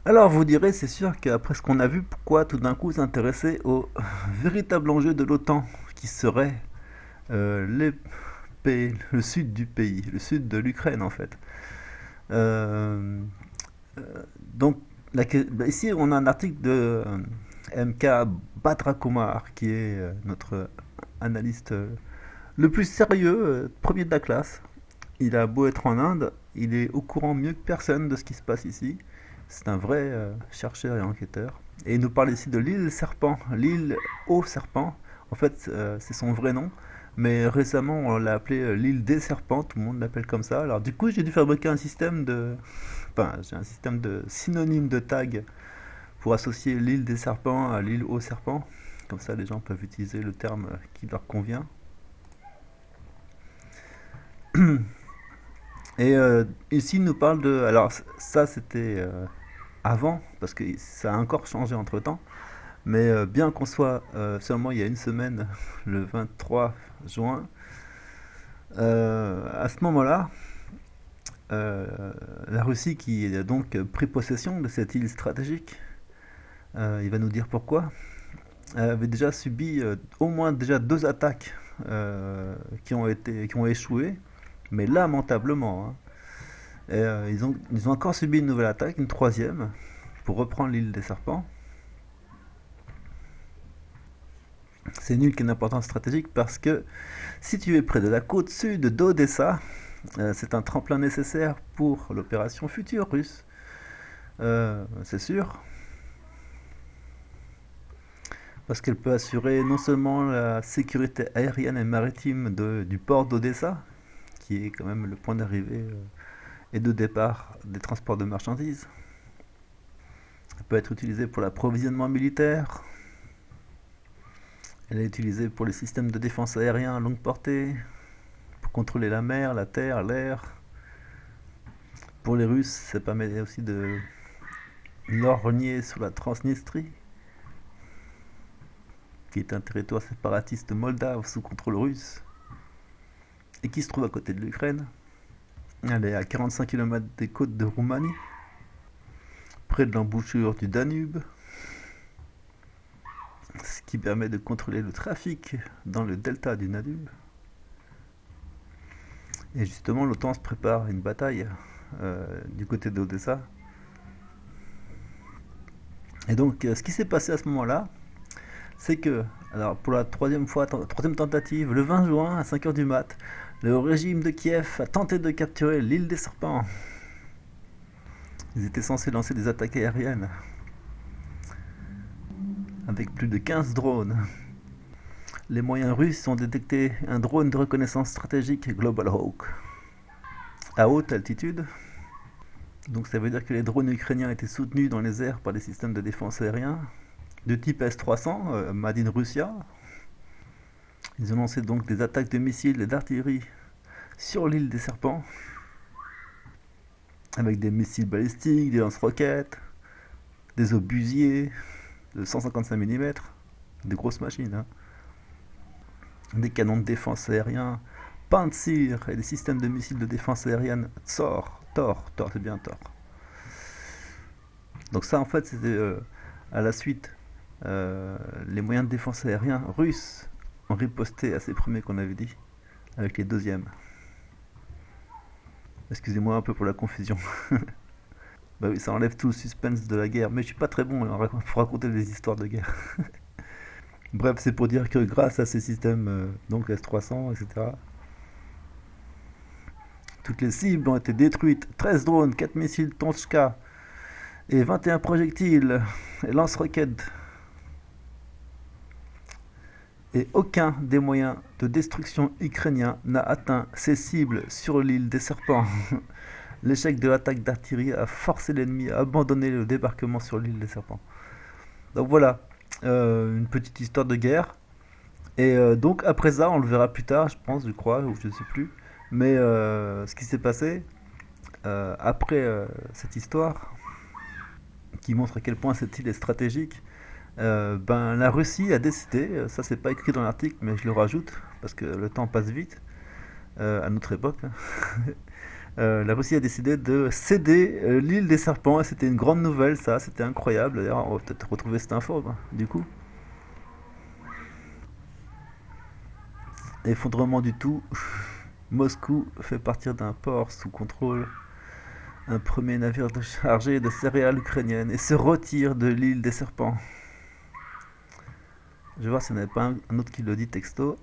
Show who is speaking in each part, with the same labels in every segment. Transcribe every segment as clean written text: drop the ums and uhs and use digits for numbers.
Speaker 1: Alors vous direz, c'est sûr qu'après ce qu'on a vu, pourquoi tout d'un coup s'intéresser au véritable enjeu de l'OTAN, qui serait les pays, le sud du pays, le sud de l'Ukraine en fait. Euh, euh, donc ici on a un article de MK Batrakumar, qui est notre analyste le plus sérieux, premier de la classe. Il a beau être en Inde, il est au courant mieux que personne de ce qui se passe ici. C'est un vrai chercheur et enquêteur. Et il nous parle ici de l'île Serpent, l'île au Serpent. En fait, c'est son vrai nom. Mais récemment, on l'a appelé l'île des Serpents, tout le monde l'appelle comme ça. Alors du coup, j'ai dû fabriquer un système de... Enfin, j'ai un système de synonymes de tag pour associer l'île des Serpents à l'île au Serpent. Comme ça, les gens peuvent utiliser le terme qui leur convient. Et ici, il nous parle de... Alors, ça, c'était avant, parce que ça a encore changé entre-temps. Mais bien qu'on soit seulement il y a une semaine, le 23 juin, à ce moment-là, la Russie qui a donc pris possession de cette île stratégique, il va nous dire pourquoi, avait déjà subi au moins déjà deux attaques qui ont échoué, mais lamentablement, hein. Et, ils ont encore subi une nouvelle attaque, une troisième, pour reprendre l'île des Serpents. C'est une île qui a une importance stratégique parce que située près de la côte sud d'Odessa, c'est un tremplin nécessaire pour l'opération future russe. C'est sûr, parce qu'elle peut assurer non seulement la sécurité aérienne et maritime du port d'Odessa, qui est quand même le point d'arrivée et de départ des transports de marchandises. Elle peut être utilisée pour l'approvisionnement militaire. Elle est utilisée pour les systèmes de défense aérien à longue portée, pour contrôler la mer, la terre, l'air. Pour les Russes, ça permet aussi de lorgner sur la Transnistrie, qui est un territoire séparatiste moldave sous contrôle russe, et qui se trouve à côté de l'Ukraine. Elle est à 45 km des côtes de Roumanie, près de l'embouchure du Danube, ce qui permet de contrôler le trafic dans le delta du Danube. Et justement, l'OTAN se prépare à une bataille du côté d'Odessa. Et donc, ce qui s'est passé à ce moment-là, c'est que, alors pour la troisième tentative, le 20 juin à 5 heures du mat, le régime de Kiev a tenté de capturer l'île des Serpents. Ils étaient censés lancer des attaques aériennes avec plus de 15 drones. Les moyens russes ont détecté un drone de reconnaissance stratégique Global Hawk à haute altitude. Donc ça veut dire que les drones ukrainiens étaient soutenus dans les airs par des systèmes de défense aérien de type S-300, Made in Russia. Ils ont lancé donc des attaques de missiles et d'artillerie sur l'île des Serpents, avec des missiles balistiques, des lance-roquettes, des obusiers de 155 mm, des grosses machines, hein. Des canons de défense aérien Pantsir et des systèmes de missiles de défense aérienne Thor, c'est bien Thor. Donc ça en fait c'était à la suite, les moyens de défense aérien russes ont riposté à ces premiers qu'on avait dit, avec les deuxièmes. Excusez-moi un peu pour la confusion. Bah oui, ça enlève tout le suspense de la guerre, mais je suis pas très bon pour raconter des histoires de guerre. Bref, c'est pour dire que grâce à ces systèmes, donc S-300, etc., toutes les cibles ont été détruites. 13 drones, 4 missiles Tonchka et 21 projectiles et lance-roquettes. Et aucun des moyens de destruction ukrainiens n'a atteint ces cibles sur l'île des Serpents. L'échec de l'attaque d'artillerie a forcé l'ennemi à abandonner le débarquement sur l'île des Serpents. Donc voilà, une petite histoire de guerre. Et donc après ça, on le verra plus tard, je crois, ou je ne sais plus. Mais ce qui s'est passé après cette histoire, qui montre à quel point cette île est stratégique, ben, la Russie a décidé, ça c'est pas écrit dans l'article, mais je le rajoute, parce que le temps passe vite, à notre époque, hein, La Russie a décidé de céder l'île des serpents et c'était une grande nouvelle, ça, c'était incroyable. D'ailleurs, on va peut-être retrouver cette info, hein, du coup. Effondrement du tout, Moscou fait partir d'un port sous contrôle un premier navire chargé de céréales ukrainiennes et se retire de l'île des serpents. Je vais voir s'il n'y en avait pas un autre qui le dit texto.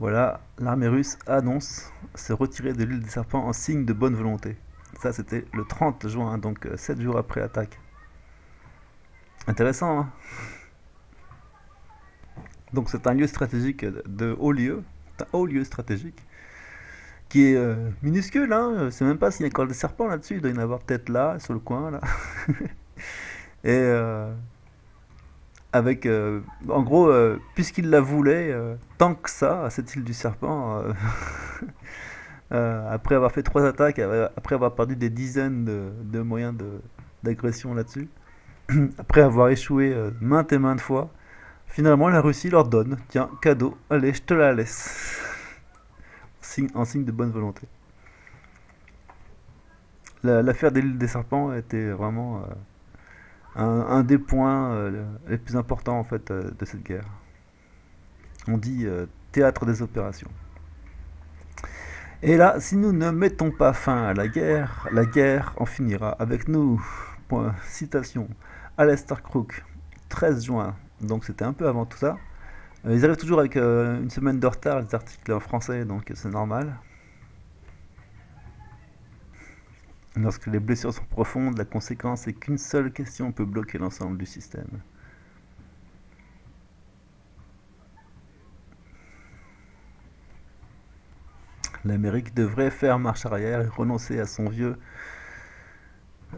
Speaker 1: Voilà, l'armée russe annonce se retirer de l'île des serpents en signe de bonne volonté. Ça, c'était le 30 juin, donc 7 jours après l'attaque. Intéressant, hein. Donc c'est un lieu stratégique de haut lieu, un haut lieu stratégique, qui est minuscule, hein. C'est même pas s'il y a encore des serpents là-dessus, il doit y en avoir peut-être là, sur le coin, là. Et avec, en gros, puisqu'il la voulait, tant que ça, à cette île du serpent, après avoir fait 3 attaques, après avoir perdu des dizaines de moyens d'agression là-dessus, après avoir échoué maintes et maintes fois, finalement la Russie leur donne, tiens, cadeau, allez, je te la laisse, en signe de bonne volonté. L'affaire des îles des serpents était vraiment un des points les plus importants en fait de cette guerre. On dit théâtre des opérations. Et là, si nous ne mettons pas fin à la guerre en finira avec nous. Point. Citation. Alistair Crook, 13 juin. Donc c'était un peu avant tout ça. Ils arrivent toujours avec une semaine de retard, les articles en français, donc c'est normal. Lorsque les blessures sont profondes, la conséquence est qu'une seule question peut bloquer l'ensemble du système. L'Amérique devrait faire marche arrière et renoncer à son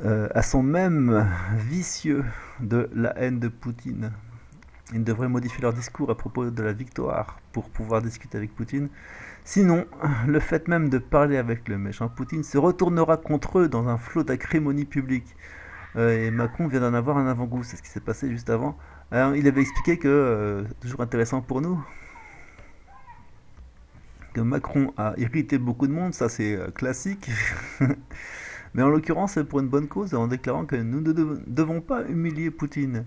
Speaker 1: à son même vicieux de la haine de Poutine. Ils devraient modifier leur discours à propos de la victoire pour pouvoir discuter avec Poutine. Sinon, le fait même de parler avec le méchant Poutine se retournera contre eux dans un flot d'acrimonie publique. Et Macron vient d'en avoir un avant-goût, c'est ce qui s'est passé juste avant. Alors, il avait expliqué que, toujours intéressant pour nous, que Macron a irrité beaucoup de monde, ça c'est classique. Mais en l'occurrence, c'est pour une bonne cause, en déclarant que nous ne devons pas humilier Poutine.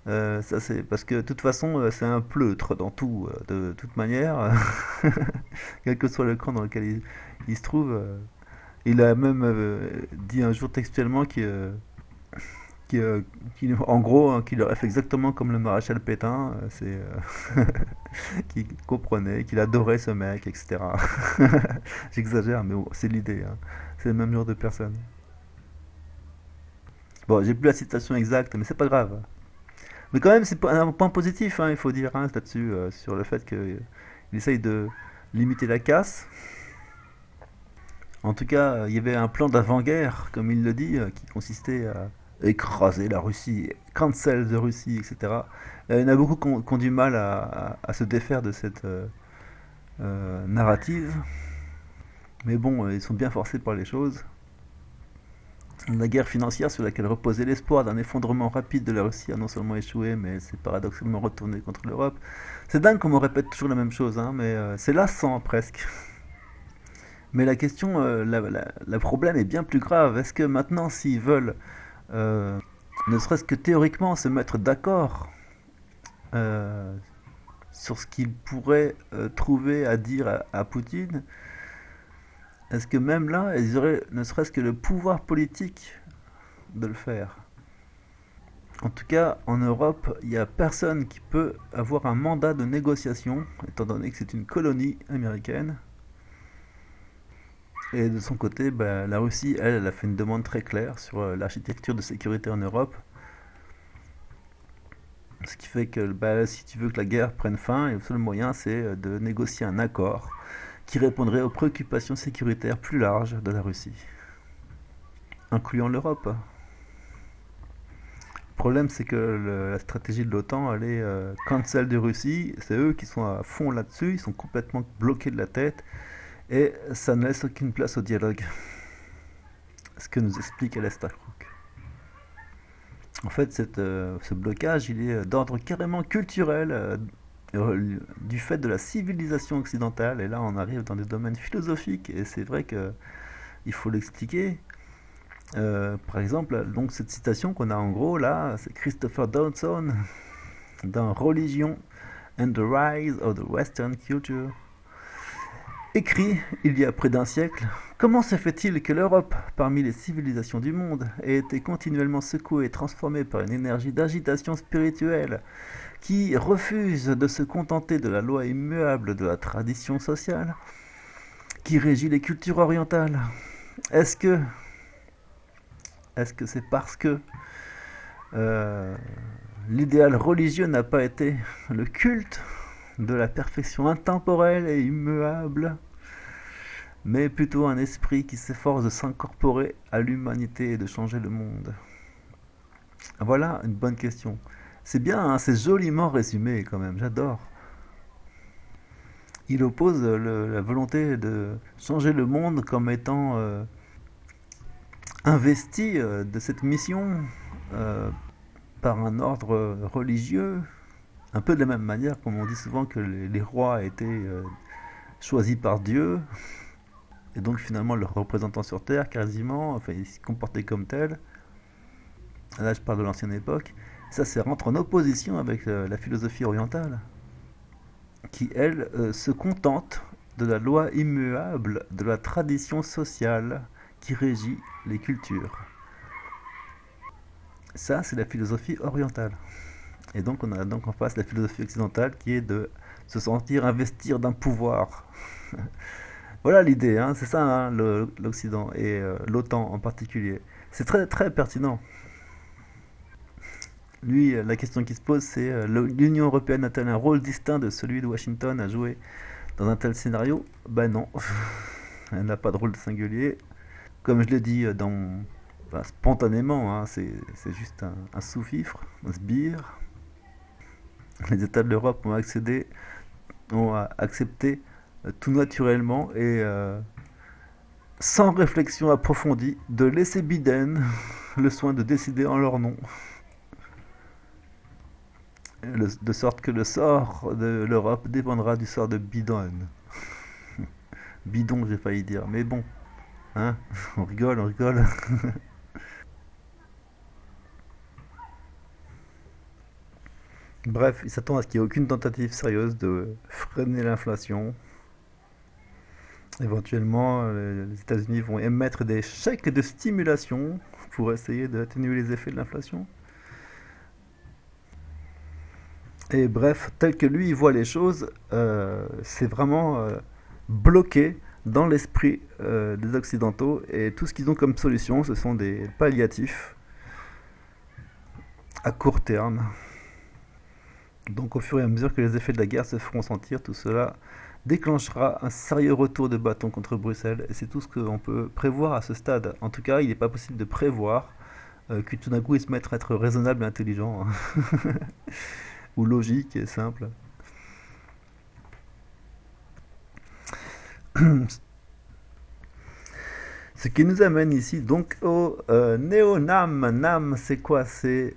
Speaker 1: Ça c'est parce que de toute façon, c'est un pleutre dans tout, de toute manière, quel que soit le camp dans lequel il se trouve. Il a même dit un jour textuellement qui, en gros, hein, qu'il aurait fait exactement comme le maréchal Pétain, qu'il comprenait, qu'il adorait ce mec, etc. J'exagère, mais bon, c'est l'idée, hein. C'est le même genre de personne. Bon, j'ai plus la citation exacte, mais c'est pas grave. Mais quand même, c'est un point positif, hein, il faut dire, hein, là-dessus, sur le fait qu'il essaye de limiter la casse. En tout cas, il y avait un plan d'avant-guerre, comme il le dit, qui consistait à écraser la Russie, cancel de Russie, etc. Il y en a beaucoup qui ont du mal à se défaire de cette narrative. Mais bon, ils sont bien forcés par les choses. La guerre financière sur laquelle reposait l'espoir d'un effondrement rapide de la Russie a non seulement échoué, mais s'est paradoxalement retourné contre l'Europe. C'est dingue qu'on me répète toujours la même chose, hein, mais c'est lassant presque. Mais la question, le problème est bien plus grave. Est-ce que maintenant, s'ils veulent, euh, ne serait-ce que théoriquement, se mettre d'accord euh, sur ce qu'ils pourraient trouver à dire à Poutine, est-ce que même là, ils auraient ne serait-ce que le pouvoir politique de le faire? En tout cas, en Europe, il n'y a personne qui peut avoir un mandat de négociation, étant donné que c'est une colonie américaine. Et de son côté, bah, la Russie, elle a fait une demande très claire sur l'architecture de sécurité en Europe. Ce qui fait que bah, si tu veux que la guerre prenne fin, le seul moyen c'est de négocier un accord qui répondrait aux préoccupations sécuritaires plus larges de la Russie, incluant l'Europe. Le problème c'est que la stratégie de l'OTAN, elle est cancel de Russie, c'est eux qui sont à fond là-dessus, ils sont complètement bloqués de la tête et ça ne laisse aucune place au dialogue. Ce que nous explique Alistair Crook. En fait, ce blocage, il est d'ordre carrément culturel, du fait de la civilisation occidentale, et là on arrive dans des domaines philosophiques, et c'est vrai que il faut l'expliquer. Par exemple, donc cette citation qu'on a en gros là, c'est Christopher Dawson dans Religion and the Rise of the Western Culture. Écrit il y a près d'un siècle, comment se fait-il que l'Europe, parmi les civilisations du monde, ait été continuellement secouée et transformée par une énergie d'agitation spirituelle qui refuse de se contenter de la loi immuable de la tradition sociale qui régit les cultures orientales? Est-ce que c'est parce que euh, l'idéal religieux n'a pas été le culte de la perfection intemporelle et immuable, mais plutôt un esprit qui s'efforce de s'incorporer à l'humanité et de changer le monde? Voilà une bonne question. C'est bien, hein, c'est joliment résumé quand même, j'adore. Il oppose la volonté de changer le monde comme étant investi de cette mission euh, par un ordre religieux, un peu de la même manière comme on dit souvent que les rois étaient choisis par Dieu, et donc finalement leurs représentants sur Terre quasiment, enfin ils se comportaient comme tels. Là je parle de l'ancienne époque. Ça rentre en opposition avec la philosophie orientale, qui elle se contente de la loi immuable de la tradition sociale qui régit les cultures. Ça c'est la philosophie orientale. Et donc on a donc en face la philosophie occidentale qui est de se sentir investir d'un pouvoir. Voilà l'idée, hein, c'est ça, hein, l'Occident et l'OTAN en particulier. C'est très très pertinent. Lui, la question qui se pose, c'est l'Union européenne a-t-elle un rôle distinct de celui de Washington à jouer dans un tel scénario? Ben non, elle n'a pas de rôle singulier. Comme je l'ai dit enfin, spontanément, hein, c'est juste un sous-fifre, un sbire. Les États de l'Europe ont accepté tout naturellement et sans réflexion approfondie de laisser Biden le soin de décider en leur nom. De sorte que le sort de l'Europe dépendra du sort de Bidon. Bidon, j'ai failli dire, mais bon, hein, on rigole, on rigole. Bref, il s'attend à ce qu'il n'y ait aucune tentative sérieuse de freiner l'inflation. Éventuellement, les États-Unis vont émettre des chèques de stimulation pour essayer d'atténuer les effets de l'inflation. Et bref, tel que lui il voit les choses, c'est vraiment bloqué dans l'esprit des Occidentaux, et tout ce qu'ils ont comme solution, ce sont des palliatifs à court terme. Donc au fur et à mesure que les effets de la guerre se feront sentir, tout cela déclenchera un sérieux retour de bâton contre Bruxelles, et c'est tout ce qu'on peut prévoir à ce stade. En tout cas, il n'est pas possible de prévoir que tout d'un coup ils se mettent à être raisonnables et intelligents, hein. Ou logique et simple. Ce qui nous amène ici donc au néo-NAM. NAM, c'est quoi? C'est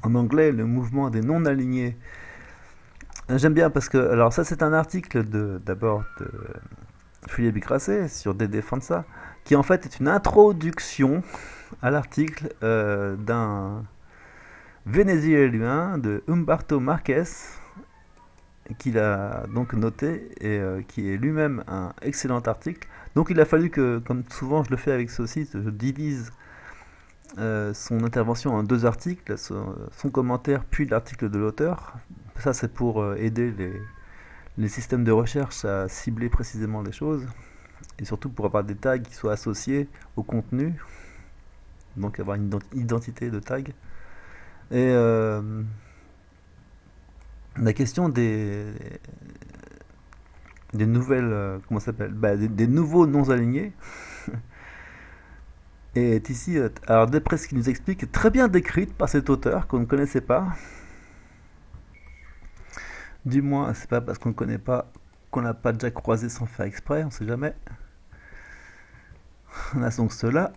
Speaker 1: en anglais le mouvement des non-alignés. J'aime bien parce que, alors ça c'est un article d'abord de Philippe Grasset sur Dédé Fansa, qui en fait est une introduction à l'article d'un vénézuélien de Humberto Marquez, qu'il a donc noté et qui est lui-même un excellent article. Donc il a fallu que, comme souvent je le fais avec ce site, je divise son intervention en deux articles, son commentaire puis l'article de l'auteur. Ça c'est pour aider les systèmes de recherche à cibler précisément les choses, et surtout pour avoir des tags qui soient associés au contenu, donc avoir une identité de tag. Et la question des nouvelles, comment ça s'appelle, des nouveaux non alignés est ici, alors d'après ce qu'il nous explique, très bien décrite par cet auteur qu'on ne connaissait pas. Du moins, c'est pas parce qu'on ne connaît pas qu'on n'a pas déjà croisé sans faire exprès, on sait jamais. On a donc cela.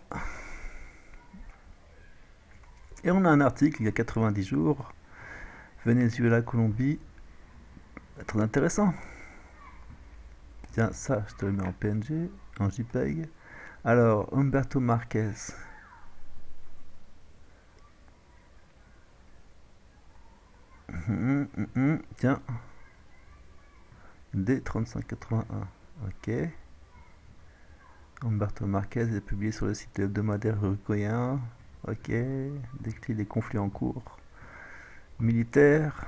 Speaker 1: Et on a un article il y a 90 jours Venezuela, Colombie. Très intéressant. Tiens, ça, je te le mets en PNG, en JPEG. Alors, Humberto Marquez. Tiens, D3581. Ok. Humberto Marquez est publié sur le site hebdomadaire uruguayen. Ok. Décrit les conflits en cours. Militaire.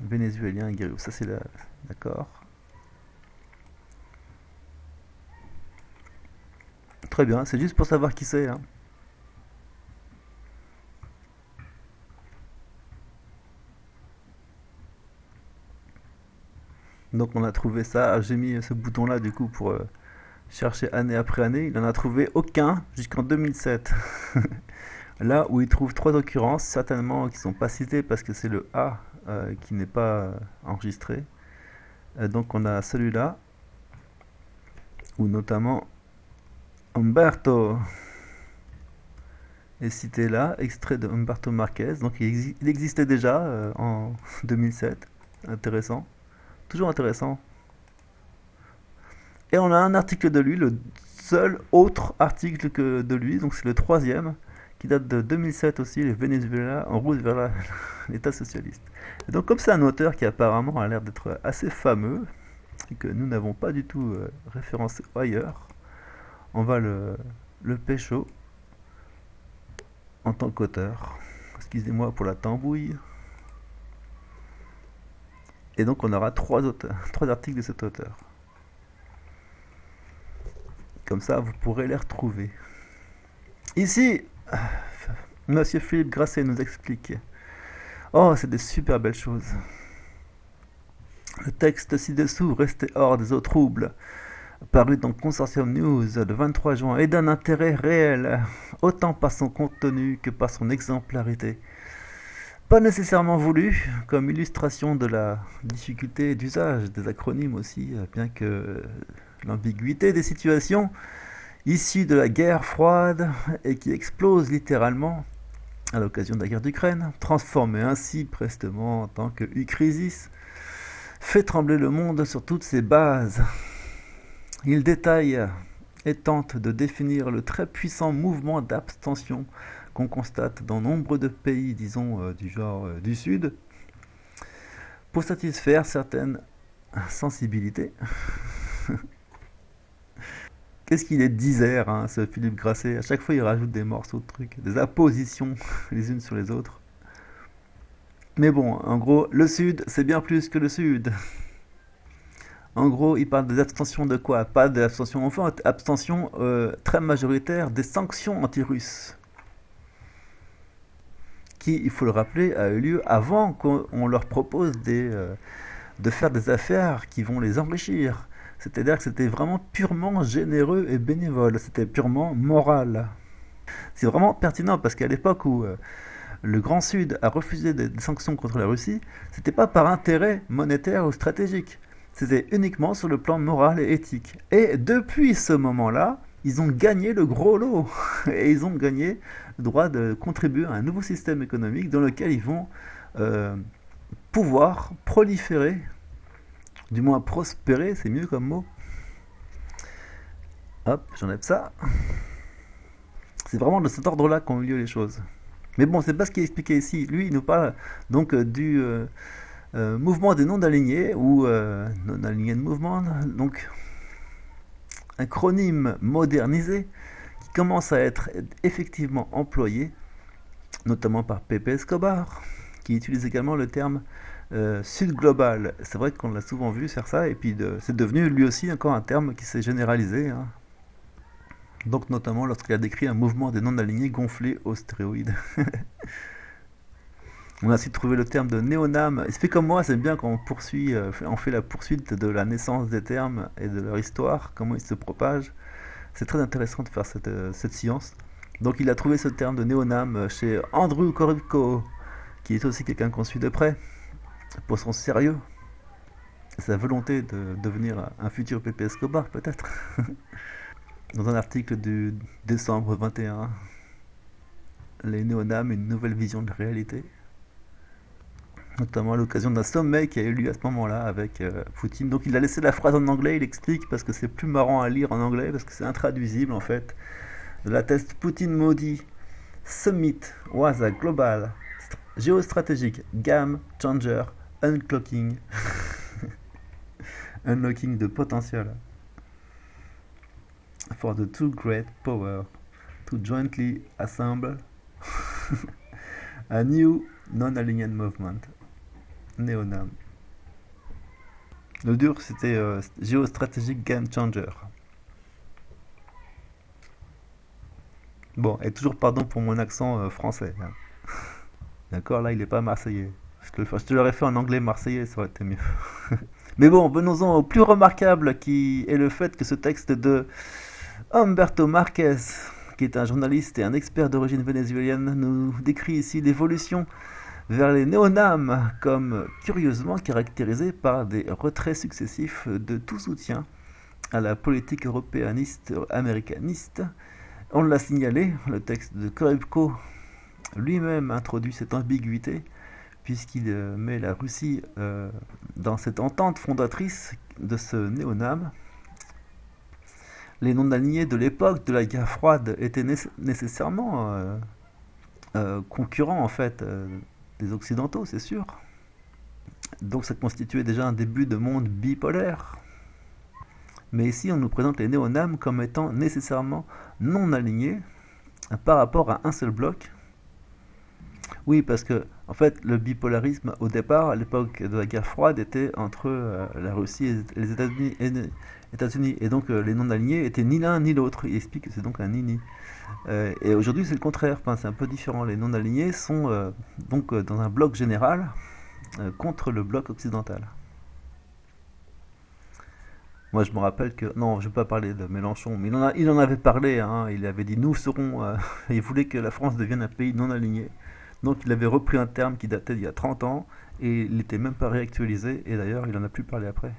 Speaker 1: Vénézuélien et guerrier. Ça, c'est là. D'accord. Très bien, c'est juste pour savoir qui c'est, hein. Donc on a trouvé ça. J'ai mis ce bouton là du coup pour chercher année après année. Il n'en a trouvé aucun jusqu'en 2007. Là où il trouve trois occurrences, certainement qui ne sont pas citées parce que c'est le A qui n'est pas enregistré. Donc on a celui-là, où notamment Humberto est cité là, extrait de Humberto Marquez. Donc il existait déjà en 2007. Intéressant. Toujours intéressant. Et on a un article de lui, le seul autre article que de lui, donc c'est le troisième, qui date de 2007 aussi, le Venezuela en route vers l'État socialiste. Et donc comme c'est un auteur qui apparemment a l'air d'être assez fameux, et que nous n'avons pas du tout référencé ailleurs, on va le pécho en tant qu'auteur. Excusez-moi pour la tambouille. Et donc on aura trois articles de cet auteur. Comme ça, vous pourrez les retrouver. Ici, Monsieur Philippe Grasset nous explique. Oh, c'est des super belles choses. Le texte ci-dessous, resté hors des eaux troubles, paru dans Consortium News le 23 juin, est d'un intérêt réel, autant par son contenu que par son exemplarité. Pas nécessairement voulu, comme illustration de la difficulté d'usage des acronymes aussi, bien que l'ambiguïté des situations issues de la guerre froide et qui explosent littéralement à l'occasion de la guerre d'Ukraine, transformée ainsi prestement en tant que U-Crisis, fait trembler le monde sur toutes ses bases. Il détaille et tente de définir le très puissant mouvement d'abstention qu'on constate dans nombre de pays, disons, du genre du Sud, pour satisfaire certaines sensibilités. Qu'est-ce qu'il est disert, hein, ce Philippe Grasset. À chaque fois, il rajoute des morceaux de trucs, des appositions les unes sur les autres. Mais bon, en gros, le Sud, c'est bien plus que le Sud. En gros, il parle des abstentions de quoi? Pas des abstentions enfin, abstention très majoritaire des sanctions anti-russes. Qui, il faut le rappeler, a eu lieu avant qu'on leur propose de faire des affaires qui vont les enrichir. C'est-à-dire que c'était vraiment purement généreux et bénévole, c'était purement moral. C'est vraiment pertinent parce qu'à l'époque où le Grand Sud a refusé des sanctions contre la Russie, c'était pas par intérêt monétaire ou stratégique, c'était uniquement sur le plan moral et éthique. Et depuis ce moment-là, ils ont gagné le gros lot et ils ont gagné le droit de contribuer à un nouveau système économique dans lequel ils vont pouvoir proliférer, du moins prospérer, c'est mieux comme mot. Hop, j'enlève ça. C'est vraiment de cet ordre-là qu'ont eu lieu les choses. Mais bon, c'est pas ce qui est expliqué ici. Lui, il nous parle donc du mouvement des non-alignés, ou non-alignés de mouvement, donc un acronyme modernisé qui commence à être effectivement employé, notamment par Pepe Escobar, qui utilise également le terme Sud global. C'est vrai qu'on l'a souvent vu faire ça, et puis c'est devenu lui aussi encore un terme qui s'est généralisé, hein. Donc notamment lorsqu'il a décrit un mouvement des non-alignés gonflé aux stéroïdes. On a aussi trouvé le terme de néoname. Il se fait comme moi, c'est bien quand on poursuit, on fait la poursuite de la naissance des termes et de leur histoire, comment ils se propagent. C'est très intéressant de faire cette science. Donc il a trouvé ce terme de néoname chez Andrew Korybko, qui est aussi quelqu'un qu'on suit de près, pour son sérieux, sa volonté de devenir un futur Pepe Escobar peut-être. Dans un article du décembre 21, les néonames, une nouvelle vision de réalité. notamment à l'occasion d'un sommet qui a eu lieu à ce moment-là avec Poutine. Donc il a laissé la phrase en anglais, il explique parce que c'est plus marrant à lire en anglais, parce que c'est intraduisible en fait. De la test Poutine-Modi Summit was a global geostrategic game changer unclocking unlocking the potential for the two great powers to jointly assemble a new non-aligned movement, Neonam. Le dur, c'était Geostrategic Game Changer. Bon, et toujours pardon pour mon accent français. Hein. D'accord, là, il est pas marseillais. Je te l'aurais fait en anglais marseillais, ça aurait été mieux. Mais bon, venons-en au plus remarquable, qui est le fait que ce texte de Humberto Marquez, qui est un journaliste et un expert d'origine vénézuélienne, nous décrit ici l'évolution vers les néonams comme curieusement caractérisés par des retraits successifs de tout soutien à la politique européaniste américaniste. On l'a signalé, le texte de Korebko lui-même introduit cette ambiguïté puisqu'il met la Russie dans cette entente fondatrice de ce néonam. Les non-alignés de l'époque de la guerre froide étaient nécessairement concurrents en fait des occidentaux, c'est sûr. Donc ça constituait déjà un début de monde bipolaire. Mais ici on nous présente les néonams comme étant nécessairement non alignés par rapport à un seul bloc. Oui, parce que en fait le bipolarisme au départ, à l'époque de la guerre froide, était entre la Russie et les États-Unis. Et donc les non-alignés étaient ni l'un ni l'autre. Il explique que c'est donc un ni-ni. Et aujourd'hui c'est le contraire, enfin, c'est un peu différent. Les non-alignés sont donc dans un bloc général contre le bloc occidental. Moi je me rappelle que, non je ne vais pas parler de Mélenchon, mais il en avait parlé, hein, il avait dit nous serons, il voulait que la France devienne un pays non aligné. Donc il avait repris un terme qui datait d'il y a 30 ans et il n'était même pas réactualisé et d'ailleurs il n'en a plus parlé après.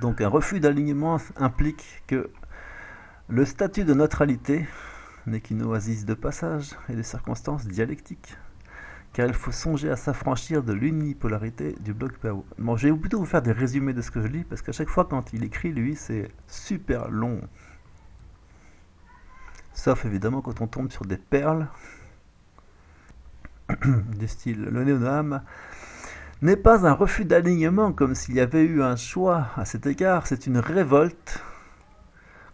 Speaker 1: Donc un refus d'alignement implique que le statut de neutralité n'est qu'une oasis de passage et de circonstances dialectiques, car il faut songer à s'affranchir de l'unipolarité du bloc PAO. Bon, je vais plutôt vous faire des résumés de ce que je lis, parce qu'à chaque fois quand il écrit, lui, c'est super long. Sauf évidemment quand on tombe sur des perles du style le néonam n'est pas un refus d'alignement comme s'il y avait eu un choix à cet égard, c'est une révolte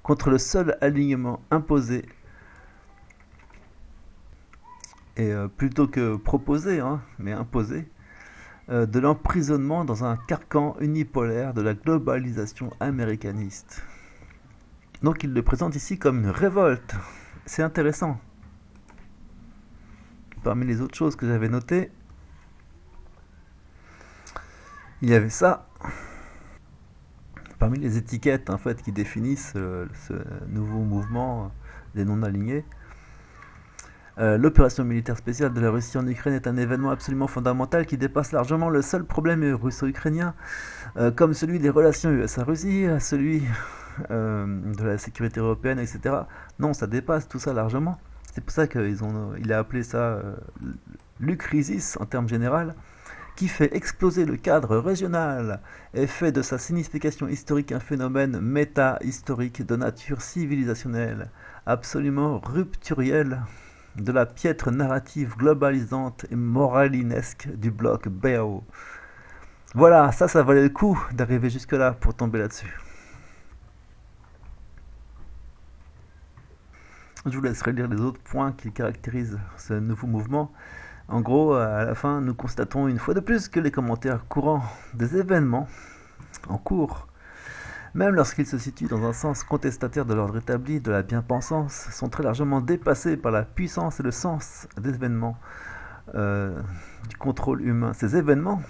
Speaker 1: contre le seul alignement imposé et plutôt que proposé, hein, mais imposé, de l'emprisonnement dans un carcan unipolaire de la globalisation américaniste. Donc il le présente ici comme une révolte. C'est intéressant. Parmi les autres choses que j'avais notées, il y avait ça. Parmi les étiquettes en fait qui définissent ce nouveau mouvement des non-alignés, l'opération militaire spéciale de la Russie en Ukraine est un événement absolument fondamental qui dépasse largement le seul problème russo-ukrainien, comme celui des relations USA-Russie, celui de la sécurité européenne, etc. Non, ça dépasse tout ça largement. C'est pour ça qu'il a appelé ça l'Ucrisis en termes généraux, qui fait exploser le cadre régional et fait de sa signification historique un phénomène méta-historique de nature civilisationnelle, absolument rupturiel de la piètre narrative globalisante et moralinesque du bloc BAO. Voilà, ça valait le coup d'arriver jusque-là pour tomber là-dessus. Je vous laisserai lire les autres points qui caractérisent ce nouveau mouvement. En gros, à la fin, nous constatons une fois de plus que les commentaires courants des événements en cours, même lorsqu'ils se situent dans un sens contestataire de l'ordre établi de la bien-pensance, sont très largement dépassés par la puissance et le sens des événements du contrôle humain. Ces événements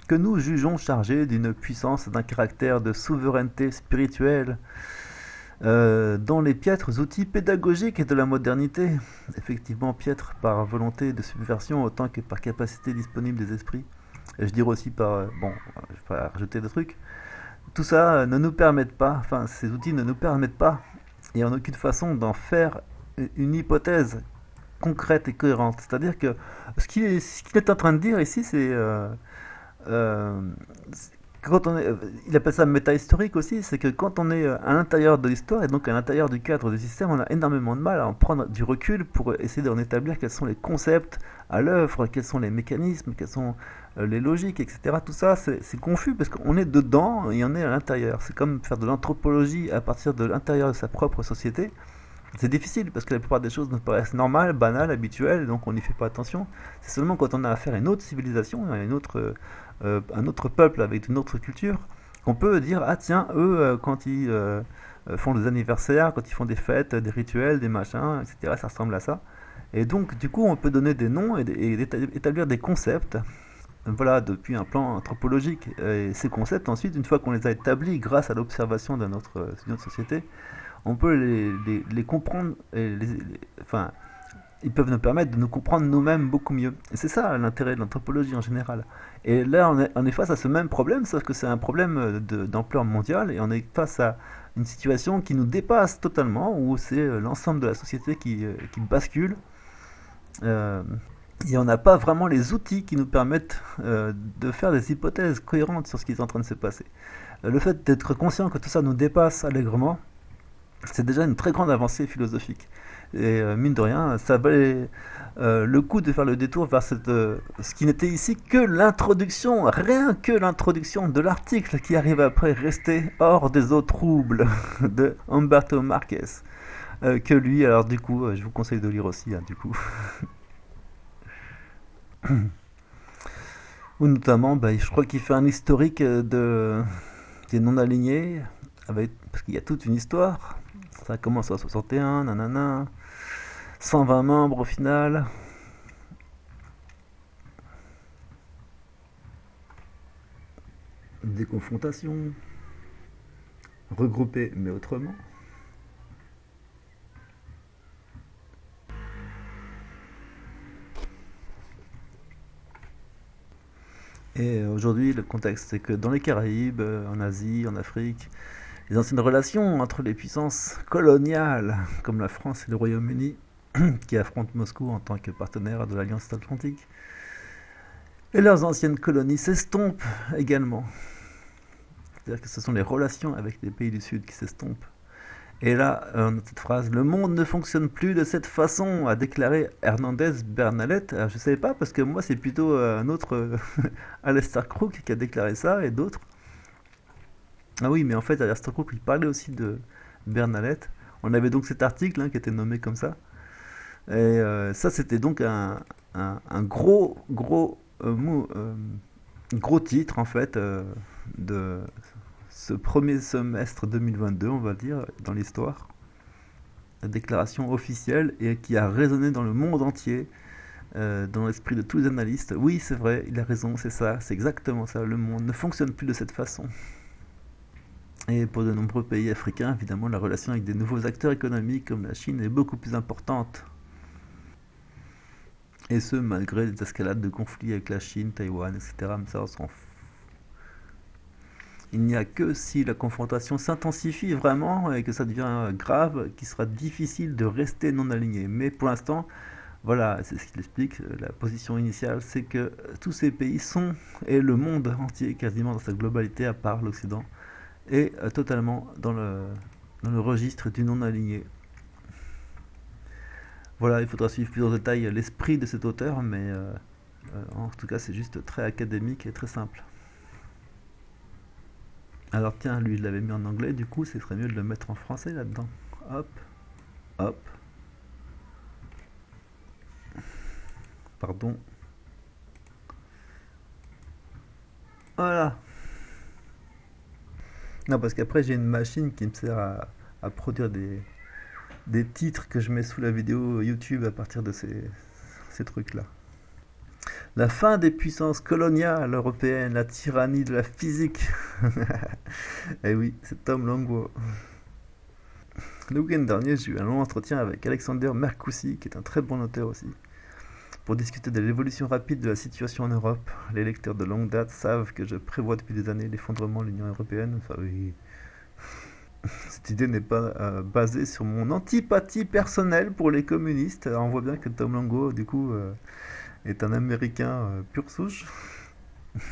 Speaker 1: que nous jugeons chargés d'une puissance, d'un caractère de souveraineté spirituelle, dont les piètres outils pédagogiques et de la modernité, effectivement piètres par volonté de subversion autant que par capacité disponible des esprits, et je dirais aussi par, je vais pas rajouter des trucs, tout ça ne nous permettent pas, enfin ces outils ne nous permettent pas, et en aucune façon d'en faire une hypothèse concrète et cohérente. C'est-à-dire que ce qu'il est en train de dire ici, c'est euh, quand on est, il appelle ça méta-historique aussi, c'est que quand on est à l'intérieur de l'histoire et donc à l'intérieur du cadre du système, on a énormément de mal à en prendre du recul pour essayer d'en établir quels sont les concepts à l'œuvre, quels sont les mécanismes, quelles sont les logiques, etc. Tout ça, c'est confus parce qu'on est dedans et on est à l'intérieur. C'est comme faire de l'anthropologie à partir de l'intérieur de sa propre société. C'est difficile parce que la plupart des choses nous paraissent normales, banales, habituelles, et donc on n'y fait pas attention. C'est seulement quand on a affaire à une autre civilisation, à un autre peuple avec une autre culture, qu'on peut dire ah tiens, eux, quand ils font des anniversaires, quand ils font des fêtes, des rituels, des machins, etc., ça ressemble à ça. Et donc, du coup, on peut donner des noms et établir des concepts, voilà, depuis un plan anthropologique. Et ces concepts, ensuite, une fois qu'on les a établis grâce à l'observation d'une autre société, on peut les comprendre, enfin, ils peuvent nous permettre de nous comprendre nous-mêmes beaucoup mieux. Et c'est ça l'intérêt de l'anthropologie en général. Et là, on est face à ce même problème, sauf que c'est un problème d'ampleur mondiale, et on est face à une situation qui nous dépasse totalement, où c'est l'ensemble de la société qui bascule. Euh, et on n'a pas vraiment les outils qui nous permettent de faire des hypothèses cohérentes sur ce qui est en train de se passer. Le fait d'être conscient que tout ça nous dépasse allègrement, c'est déjà une très grande avancée philosophique. Et mine de rien, ça valait le coup de faire le détour vers ce qui n'était ici que l'introduction, rien que l'introduction de l'article qui arrive après, rester hors des eaux troubles de Humberto Marquez. Que lui, alors du coup, je vous conseille de lire aussi, hein, du coup. Ou notamment, bah, je crois qu'il fait un historique des non-alignés, parce qu'il y a toute une histoire. Ça commence à 61, nanana. 120 membres au final. Des confrontations. Regroupées mais autrement. Et aujourd'hui, le contexte, c'est que dans les Caraïbes, en Asie, en Afrique, les anciennes relations entre les puissances coloniales, comme la France et le Royaume-Uni, qui affrontent Moscou en tant que partenaire de l'Alliance Atlantique, et leurs anciennes colonies s'estompent également. C'est-à-dire que ce sont les relations avec les pays du Sud qui s'estompent. Et là, on a cette phrase, le monde ne fonctionne plus de cette façon, a déclaré Hernandez Bernalette. Alors, je ne savais pas, parce que moi, c'est plutôt un autre, Alistair Crook, qui a déclaré ça, et d'autres. Ah oui, mais en fait, Alistair Crook, il parlait aussi de Bernalette. On avait donc cet article qui était nommé comme ça. Et ça, c'était donc un gros titre, en fait, de ce premier semestre 2022, on va dire, dans l'histoire. La déclaration officielle et qui a résonné dans le monde entier, dans l'esprit de tous les analystes. Oui, c'est vrai, il a raison, c'est ça, c'est exactement ça. Le monde ne fonctionne plus de cette façon. Et pour de nombreux pays africains, évidemment, la relation avec des nouveaux acteurs économiques comme la Chine est beaucoup plus importante. Et ce, malgré des escalades de conflits avec la Chine, Taïwan, etc. Mais ça, on s'en fout. Il n'y a que si la confrontation s'intensifie vraiment et que ça devient grave, qu'il sera difficile de rester non aligné. Mais pour l'instant, voilà, c'est ce qu'il explique. La position initiale, c'est que tous ces pays sont, et le monde entier, quasiment dans sa globalité, à part l'Occident, est totalement dans le registre du non aligné. Voilà, il faudra suivre plus en détail l'esprit de cet auteur, mais en tout cas, c'est juste très académique et très simple. Alors tiens, lui je l'avais mis en anglais, du coup, ce serait mieux de le mettre en français là-dedans. Hop, hop, pardon. Voilà. Non, parce qu'après j'ai une machine qui me sert à produire des titres que je mets sous la vidéo YouTube à partir de ces trucs-là. La fin des puissances coloniales européennes, la tyrannie de la physique. Eh oui, c'est Tom Longwo. Le week-end dernier, j'ai eu un long entretien avec Alexander Mercoussi, qui est un très bon auteur aussi, pour discuter de l'évolution rapide de la situation en Europe. Les lecteurs de longue date savent que je prévois depuis des années l'effondrement de l'Union européenne. Enfin, oui. Cette idée n'est pas basée sur mon antipathie personnelle pour les communistes. Alors, on voit bien que Tom Longo, du coup, est un Américain pur souche.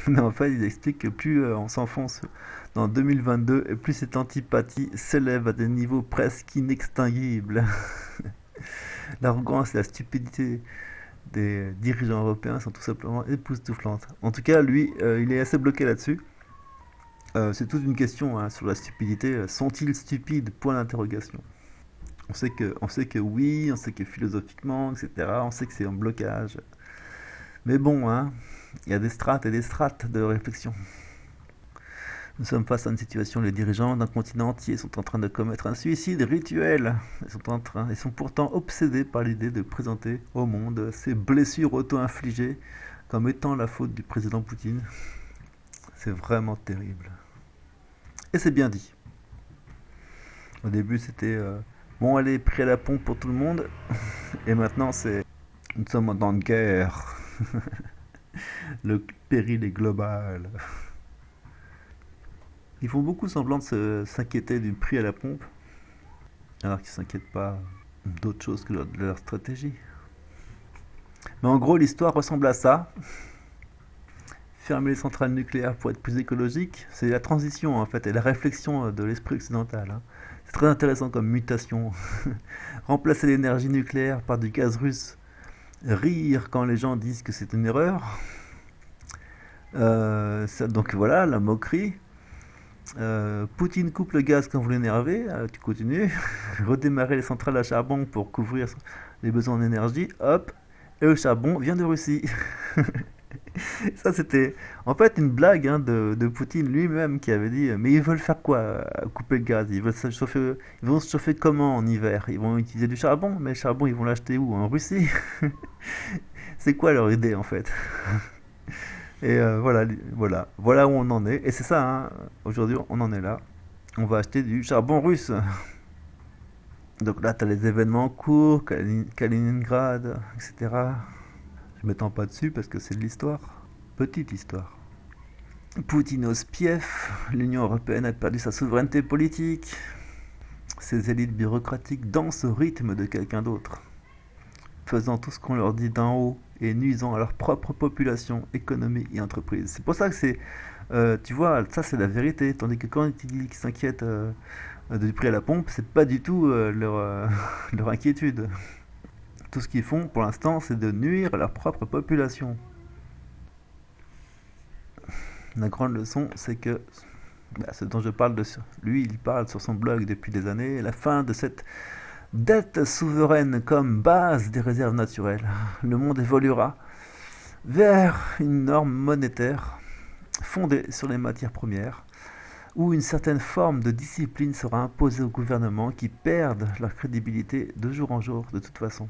Speaker 1: Mais en fait, il explique que plus on s'enfonce dans 2022, et plus cette antipathie s'élève à des niveaux presque inextinguibles. L'arrogance et la stupidité des dirigeants européens sont tout simplement époustouflantes. En tout cas, lui, il est assez bloqué là-dessus. C'est toute une question hein, sur la stupidité. Sont-ils stupides? Point d'interrogation. On sait que oui, on sait que philosophiquement, etc., on sait que c'est un blocage. Mais bon, hein, il y a des strates et des strates de réflexion. Nous sommes face à une situation où les dirigeants d'un continent entier sont en train de commettre un suicide rituel. Ils sont pourtant obsédés par l'idée de présenter au monde ces blessures auto-infligées comme étant la faute du président Poutine. C'est vraiment terrible. Et c'est bien dit. Au début, c'était bon, allez, prix à la pompe pour tout le monde. Et maintenant, c'est nous sommes dans une guerre. Le péril est global. Ils font beaucoup semblant de s'inquiéter du prix à la pompe, alors qu'ils ne s'inquiètent pas d'autre chose que de leur stratégie. Mais en gros, l'histoire ressemble à ça. Fermer les centrales nucléaires pour être plus écologique, c'est la transition en fait, et la réflexion de l'esprit occidental. Hein. C'est très intéressant comme mutation. Remplacer l'énergie nucléaire par du gaz russe, rire quand les gens disent que c'est une erreur. Donc voilà, la moquerie. Poutine coupe le gaz quand vous l'énervez, tu continues. Redémarrer les centrales à charbon pour couvrir les besoins d'énergie, hop, et le charbon vient de Russie. Ça c'était en fait une blague hein, de Poutine lui-même qui avait dit mais ils veulent faire quoi couper le gaz, ils vont se chauffer comment en hiver, ils vont utiliser du charbon, mais le charbon ils vont l'acheter où, en Russie? C'est quoi leur idée en fait? Et voilà où on en est. Et c'est ça, hein. Aujourd'hui, on en est là. On va acheter du charbon russe. Donc là, tu as les événements en cours, Kaliningrad, etc. Je m'étends pas dessus parce que c'est de l'histoire. Petite histoire. Poutine au spief, l'Union européenne a perdu sa souveraineté politique. Ces élites bureaucratiques dansent au rythme de quelqu'un d'autre, faisant tout ce qu'on leur dit d'en haut et nuisant à leur propre population, économie et entreprise. C'est pour ça que c'est, tu vois, ça c'est la vérité. Tandis que quand ils s'inquiètent du prix à la pompe, c'est pas du tout leur inquiétude. Tout ce qu'ils font pour l'instant, c'est de nuire à leur propre population. La grande leçon, c'est que ce dont je parle lui, il parle sur son blog depuis des années, la fin de cette dette souveraine comme base des réserves naturelles. Le monde évoluera vers une norme monétaire fondée sur les matières premières, où une certaine forme de discipline sera imposée aux gouvernements qui perdent leur crédibilité de jour en jour de toute façon.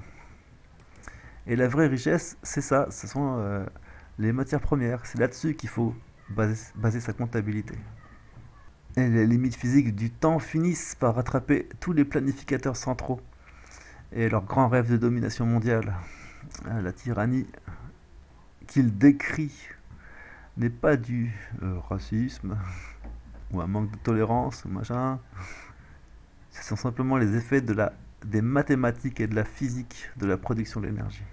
Speaker 1: Et la vraie richesse, c'est ça, ce sont les matières premières. C'est là-dessus qu'il faut baser sa comptabilité. Et les limites physiques du temps finissent par rattraper tous les planificateurs centraux et leurs grands rêves de domination mondiale. La tyrannie qu'ils décrient n'est pas du racisme ou un manque de tolérance ou machin. Ce sont simplement les effets des mathématiques et de la physique de la production de l'énergie.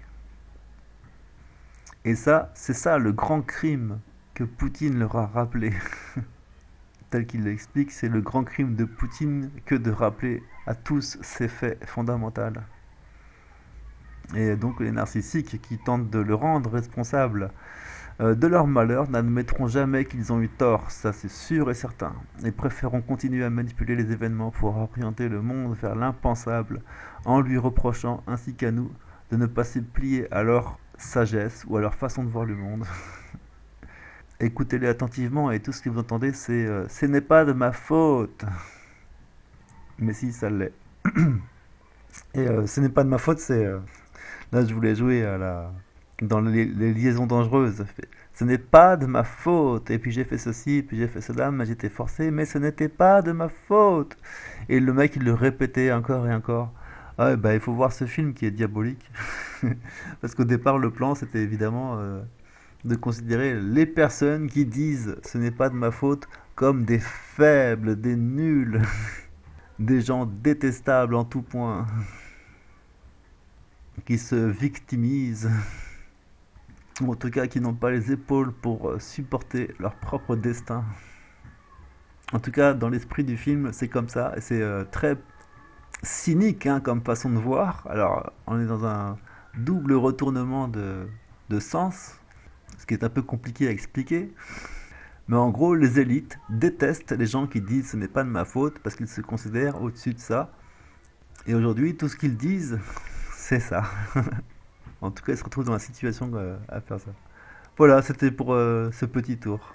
Speaker 1: Et ça, c'est ça le grand crime que Poutine leur a rappelé. Tel qu'il l'explique, c'est le grand crime de Poutine que de rappeler à tous ces faits fondamentaux. Et donc les narcissiques qui tentent de le rendre responsable de leur malheur n'admettront jamais qu'ils ont eu tort, ça c'est sûr et certain, et préféreront continuer à manipuler les événements pour orienter le monde vers l'impensable, en lui reprochant, ainsi qu'à nous, de ne pas se plier à leur sagesse ou à leur façon de voir le monde. Écoutez-les attentivement et tout ce que vous entendez, c'est ce n'est pas de ma faute. Mais si, ça l'est. Et ce n'est pas de ma faute, c'est... là, je voulais jouer dans les liaisons dangereuses. Ce n'est pas de ma faute. Et puis j'ai fait ceci, puis j'ai fait cela, mais j'étais forcé, mais ce n'était pas de ma faute. Et le mec, il le répétait encore et encore. Ah, bah, il faut voir ce film qui est diabolique. Parce qu'au départ, le plan, c'était évidemment de considérer les personnes qui disent ce n'est pas de ma faute comme des faibles, des nuls. des gens détestables en tout point, qui se victimisent, ou en tout cas qui n'ont pas les épaules pour supporter leur propre destin. En tout cas, dans l'esprit du film, c'est comme ça, et c'est très cynique hein, comme façon de voir. Alors, on est dans un double retournement de sens, ce qui est un peu compliqué à expliquer. Mais en gros, les élites détestent les gens qui disent ce n'est pas de ma faute parce qu'ils se considèrent au-dessus de ça. Et aujourd'hui, tout ce qu'ils disent, c'est ça. En tout cas, ils se retrouvent dans la situation à faire ça. Voilà, c'était pour ce petit tour.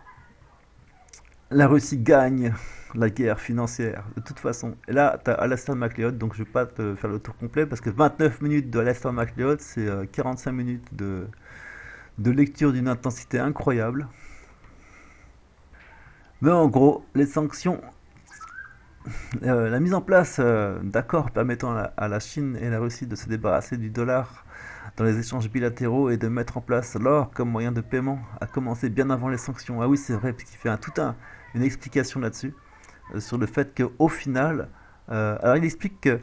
Speaker 1: La Russie gagne la guerre financière, de toute façon. Et là, tu as Alastair MacLeod, donc je vais pas te faire le tour complet, parce que 29 minutes de Alastair MacLeod, c'est 45 minutes de lecture d'une intensité incroyable. Mais en gros, les sanctions, la mise en place d'accords permettant à la Chine et la Russie de se débarrasser du dollar dans les échanges bilatéraux et de mettre en place l'or comme moyen de paiement a commencé bien avant les sanctions. Ah oui, c'est vrai, parce qu'il fait une explication là-dessus, sur le fait qu'au final, alors il explique que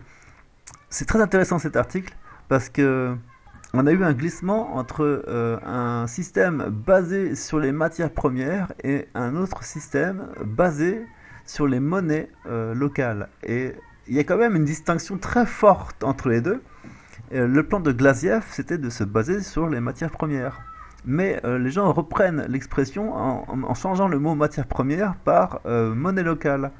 Speaker 1: c'est très intéressant cet article, parce que on a eu un glissement entre un système basé sur les matières premières et un autre système basé sur les monnaies locales. Et il y a quand même une distinction très forte entre les deux. Le plan de Glaziev, c'était de se baser sur les matières premières. Mais les gens reprennent l'expression en changeant le mot matière première par monnaie locale.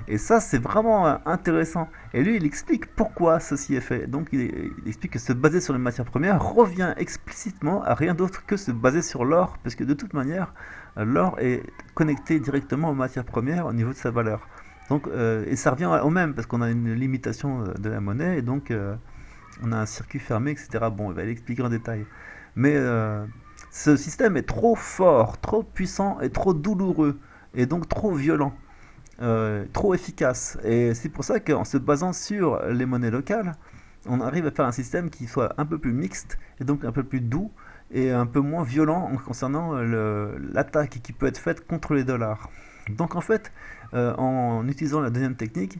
Speaker 1: Et ça, c'est vraiment intéressant. Et lui, il explique pourquoi ceci est fait. Donc, il explique que se baser sur les matières premières revient explicitement à rien d'autre que se baser sur l'or, parce que de toute manière, l'or est connecté directement aux matières premières au niveau de sa valeur. Donc, et ça revient au même, parce qu'on a une limitation de la monnaie, et donc on a un circuit fermé, etc. Bon, il va l'expliquer en détail. Mais ce système est trop fort, trop puissant et trop douloureux, et donc trop violent. Trop efficace. Et c'est pour ça qu'en se basant sur les monnaies locales, on arrive à faire un système qui soit un peu plus mixte et donc un peu plus doux et un peu moins violent en concernant l'attaque qui peut être faite contre les dollars. Donc en fait, en utilisant la deuxième technique,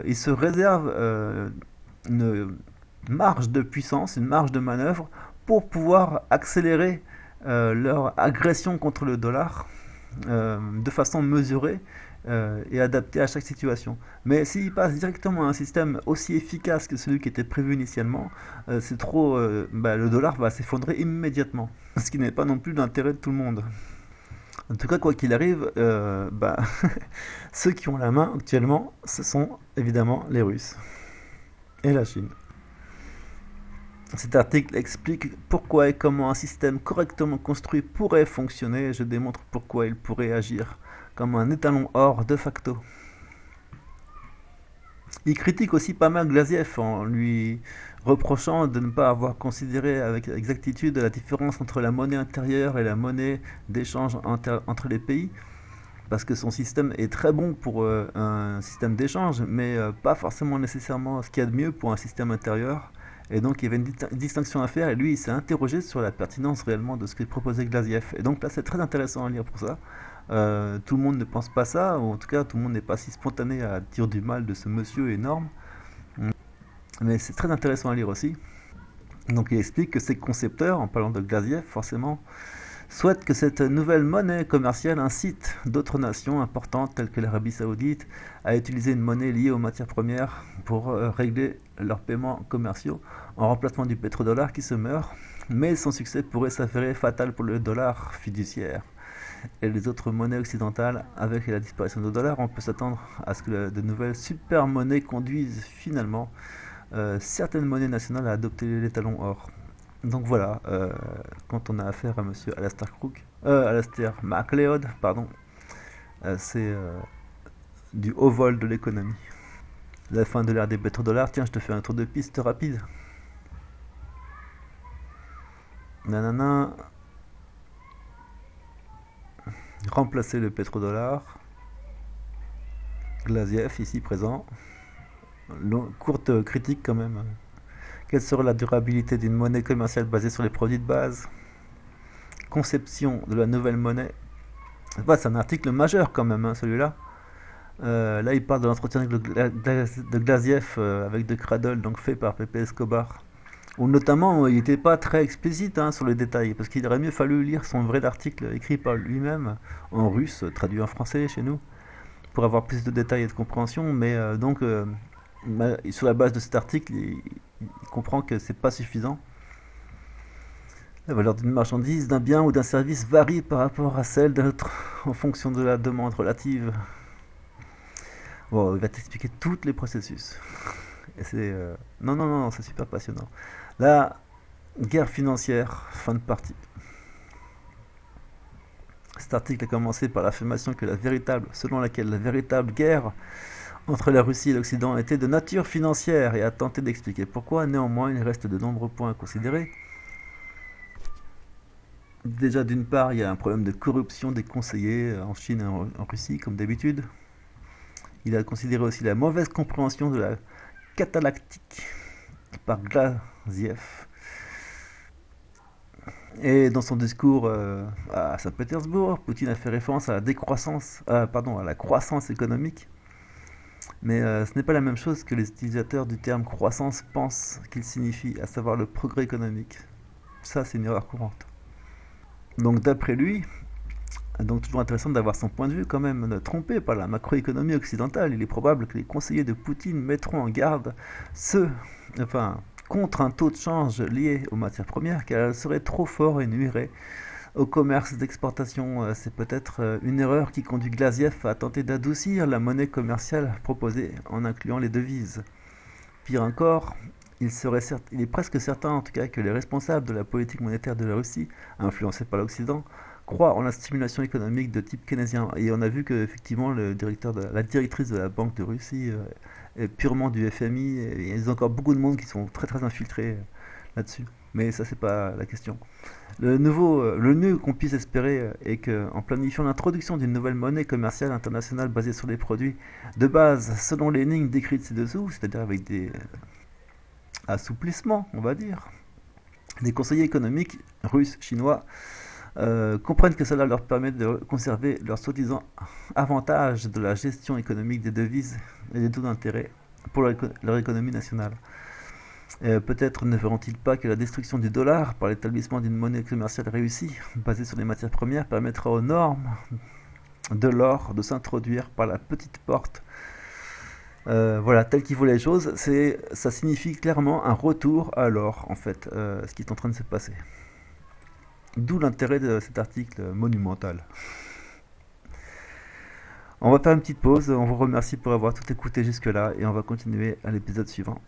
Speaker 1: ils se réservent une marge de puissance, une marge de manœuvre pour pouvoir accélérer leur agression contre le dollar de façon mesurée et adapté à chaque situation. Mais s'il passe directement à un système aussi efficace que celui qui était prévu initialement, c'est trop, le dollar va s'effondrer immédiatement, ce qui n'est pas non plus l'intérêt de tout le monde. En tout cas, quoi qu'il arrive, ceux qui ont la main actuellement, ce sont évidemment les Russes et la Chine. Cet article explique pourquoi et comment un système correctement construit pourrait fonctionner, et je démontre pourquoi il pourrait agir comme un étalon or de facto. Il critique aussi pas mal Glaziev en lui reprochant de ne pas avoir considéré avec exactitude la différence entre la monnaie intérieure et la monnaie d'échange entre les pays, parce que son système est très bon pour un système d'échange, mais pas forcément nécessairement ce qu'il y a de mieux pour un système intérieur. Et donc il y avait une distinction à faire, et lui il s'est interrogé sur la pertinence réellement de ce que proposait Glaziev. Et donc là c'est très intéressant à lire pour ça. Tout le monde ne pense pas ça, ou en tout cas tout le monde n'est pas si spontané à dire du mal de ce monsieur énorme. Mais c'est très intéressant à lire aussi. Donc il explique que ces concepteurs, en parlant de Glaziev forcément, souhaitent que cette nouvelle monnaie commerciale incite d'autres nations importantes telles que l'Arabie Saoudite à utiliser une monnaie liée aux matières premières pour régler leurs paiements commerciaux en remplacement du pétrodollar qui se meurt, mais son succès pourrait s'avérer fatal pour le dollar fiduciaire et les autres monnaies occidentales. Avec la disparition du dollar, on peut s'attendre à ce que de nouvelles super monnaies conduisent finalement certaines monnaies nationales à adopter l'étalon or. Donc voilà, quand on a affaire à monsieur Alastair MacLeod, pardon, c'est du haut vol de l'économie. La fin de l'ère des pétrodollars. Tiens, je te fais un tour de piste rapide. Nanana. Remplacer le pétrodollar. Glaziev, ici présent. Courte critique quand même. Quelle serait la durabilité d'une monnaie commerciale basée sur les produits de base? Conception de la nouvelle monnaie. C'est un article majeur quand même, hein, celui-là. Là, il parle de l'entretien de Glaziev avec de Cradle, donc fait par Pepe Escobar. Où notamment, il n'était pas très explicite sur les détails, parce qu'il aurait mieux fallu lire son vrai article écrit par lui-même, en russe, traduit en français chez nous, pour avoir plus de détails et de compréhension. Mais sur la base de cet article, il comprend que c'est pas suffisant. La valeur d'une marchandise, d'un bien ou d'un service varie par rapport à celle d'un autre en fonction de la demande relative. Bon, il va t'expliquer tous les processus. Et non, non, non, c'est super passionnant. La guerre financière, fin de partie. Cet article a commencé par l'affirmation selon laquelle la véritable guerre entre la Russie et l'Occident était de nature financière et a tenté d'expliquer pourquoi. Néanmoins, il reste de nombreux points à considérer. Déjà, d'une part, il y a un problème de corruption des conseillers en Chine et en Russie, comme d'habitude. Il a considéré aussi la mauvaise compréhension de la catalactique par Glaziev. Et dans son discours à Saint-Pétersbourg, Poutine a fait référence à la croissance économique. Mais ce n'est pas la même chose que les utilisateurs du terme croissance pensent qu'il signifie, à savoir le progrès économique. Ça, c'est une erreur courante. Donc d'après lui, donc toujours intéressant d'avoir son point de vue quand même trompé par la macroéconomie occidentale, il est probable que les conseillers de Poutine mettront en garde contre un taux de change lié aux matières premières, car elle serait trop fort et nuirait au commerce d'exportation. C'est peut-être une erreur qui conduit Glaziev à tenter d'adoucir la monnaie commerciale proposée en incluant les devises. Pire encore, il est presque certain en tout cas que les responsables de la politique monétaire de la Russie, influencés par l'Occident, croient en la stimulation économique de type keynésien. Et on a vu que effectivement la directrice de la Banque de Russie est purement du FMI, et il y a encore beaucoup de monde qui sont très très infiltrés là-dessus. Mais ça, c'est pas la question. Le mieux qu'on puisse espérer est qu'en planifiant l'introduction d'une nouvelle monnaie commerciale internationale basée sur des produits de base selon les lignes décrites ci-dessous, c'est-à-dire avec des assouplissements, on va dire, des conseillers économiques russes, chinois, comprennent que cela leur permet de conserver leur soi-disant avantage de la gestion économique des devises et des taux d'intérêt pour leur économie nationale. Peut-être ne verront-ils pas que la destruction du dollar par l'établissement d'une monnaie commerciale réussie, basée sur les matières premières, permettra aux normes de l'or de s'introduire par la petite porte. Voilà, tel qu'il voulait les choses, ça signifie clairement un retour à l'or, en fait, ce qui est en train de se passer. D'où l'intérêt de cet article monumental. On va faire une petite pause, on vous remercie pour avoir tout écouté jusque-là et on va continuer à l'épisode suivant.